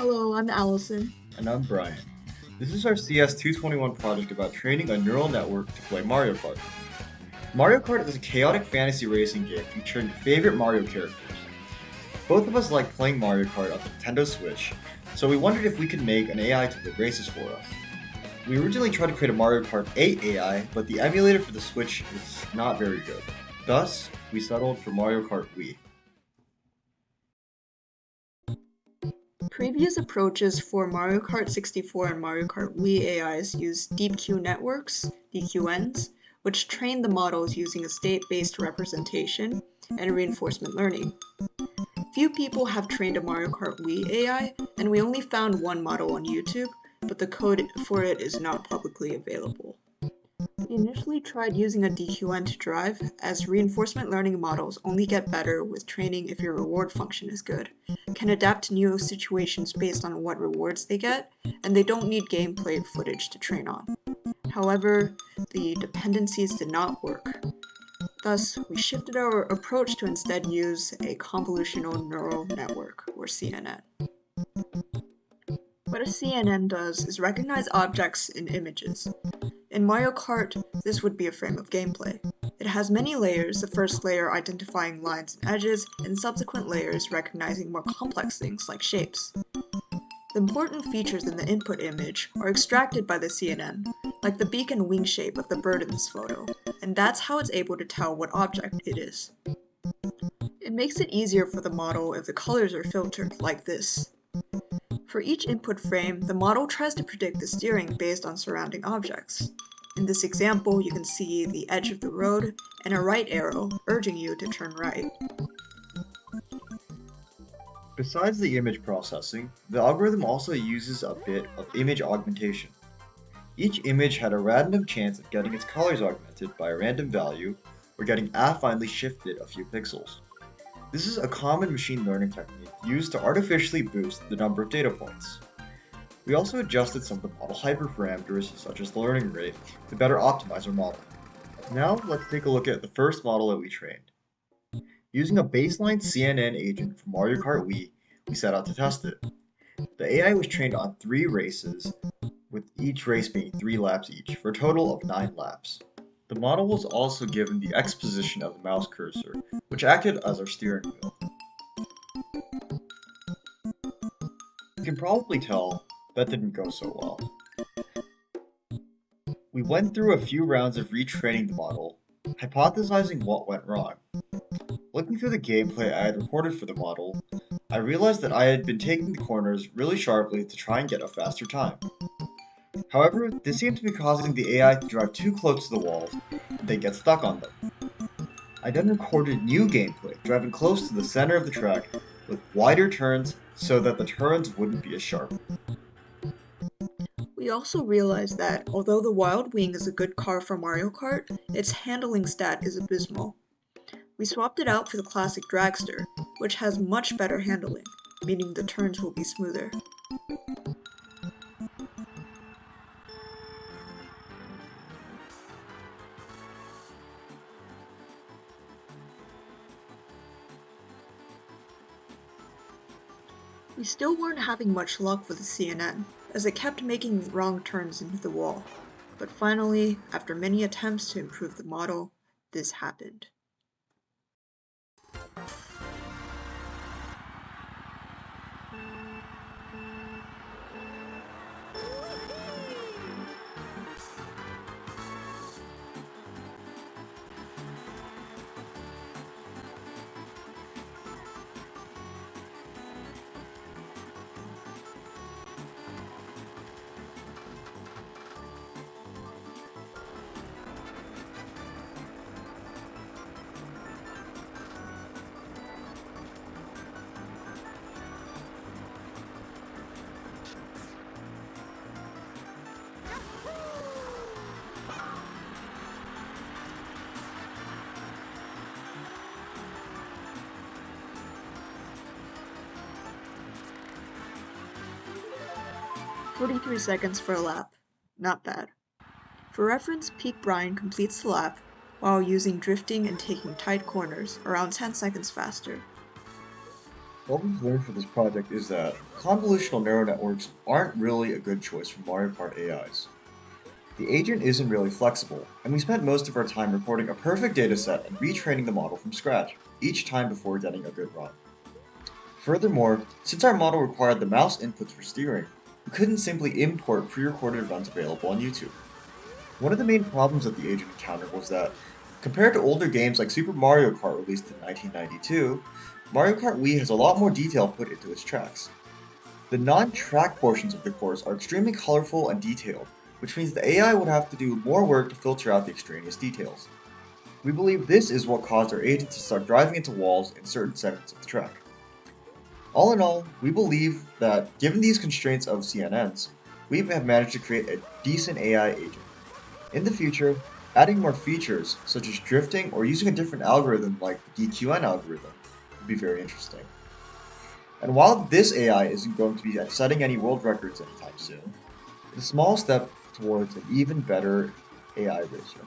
Hello, I'm Allison. And I'm Brian. This is our CS221 project about training a neural network to play Mario Kart. Mario Kart is a chaotic fantasy racing game featuring your favorite Mario characters. Both of us like playing Mario Kart on the Nintendo Switch, so we wondered if we could make an AI to play races for us. We originally tried to create a Mario Kart 8 AI, but the emulator for the Switch is not very good. Thus, we settled for Mario Kart Wii. Previous approaches for Mario Kart 64 and Mario Kart Wii AIs use deep Q networks, DQNs, which train the models using a state-based representation and reinforcement learning. Few people have trained a Mario Kart Wii AI, and we only found one model on YouTube, but the code for it is not publicly available. We initially tried using a DQN to drive, as reinforcement learning models only get better with training if your reward function is good, can adapt to new situations based on what rewards they get, and they don't need gameplay footage to train on. However, the dependencies did not work. Thus, we shifted our approach to instead use a convolutional neural network, or CNN. What a CNN does is recognize objects in images. In Mario Kart, this would be a frame of gameplay. It has many layers, the first layer identifying lines and edges, and subsequent layers recognizing more complex things like shapes. The important features in the input image are extracted by the CNN, like the beak and wing shape of the bird in this photo, and that's how it's able to tell what object it is. It makes it easier for the model if the colors are filtered like this. For each input frame, the model tries to predict the steering based on surrounding objects. In this example, you can see the edge of the road and a right arrow urging you to turn right. Besides the image processing, the algorithm also uses a bit of image augmentation. Each image had a random chance of getting its colors augmented by a random value, or getting affinely shifted a few pixels. This is a common machine learning technique used to artificially boost the number of data points. We also adjusted some of the model hyperparameters, such as the learning rate, to better optimize our model. Now let's take a look at the first model that we trained. Using a baseline CNN agent from Mario Kart Wii, we set out to test it. The AI was trained on 3 races, with each race being 3 laps each, for a total of 9 laps. The model was also given the X position of the mouse cursor, which acted as our steering wheel. You can probably tell that didn't go so well. We went through a few rounds of retraining the model, hypothesizing what went wrong. Looking through the gameplay I had recorded for the model, I realized that I had been taking the corners really sharply to try and get a faster time. However, this seemed to be causing the AI to drive too close to the walls, and they get stuck on them. I then recorded new gameplay, driving close to the center of the track, with wider turns so that the turns wouldn't be as sharp. We also realized that, although the Wild Wing is a good car for Mario Kart, its handling stat is abysmal. We swapped it out for the classic Dragster, which has much better handling, meaning the turns will be smoother. We still weren't having much luck with the CNN, as it kept making wrong turns into the wall. But finally, after many attempts to improve the model, this happened. "43 seconds for a lap. Not bad." For reference, Peak Brian completes the lap while using drifting and taking tight corners around 10 seconds faster. What we've learned for this project is that convolutional neural networks aren't really a good choice for Mario Kart AIs. The agent isn't really flexible, and we spent most of our time recording a perfect dataset and retraining the model from scratch, each time before getting a good run. Furthermore, since our model required the mouse inputs for steering, we couldn't simply import pre-recorded runs available on YouTube. One of the main problems that the agent encountered was that, compared to older games like Super Mario Kart released in 1992, Mario Kart Wii has a lot more detail put into its tracks. The non-track portions of the course are extremely colorful and detailed, which means the AI would have to do more work to filter out the extraneous details. We believe this is what caused our agent to start driving into walls in certain segments of the track. All in all, we believe that given these constraints of CNNs, we have managed to create a decent AI agent. In the future, adding more features such as drifting or using a different algorithm like the DQN algorithm would be very interesting. And while this AI isn't going to be setting any world records anytime soon, it's a small step towards an even better AI racer.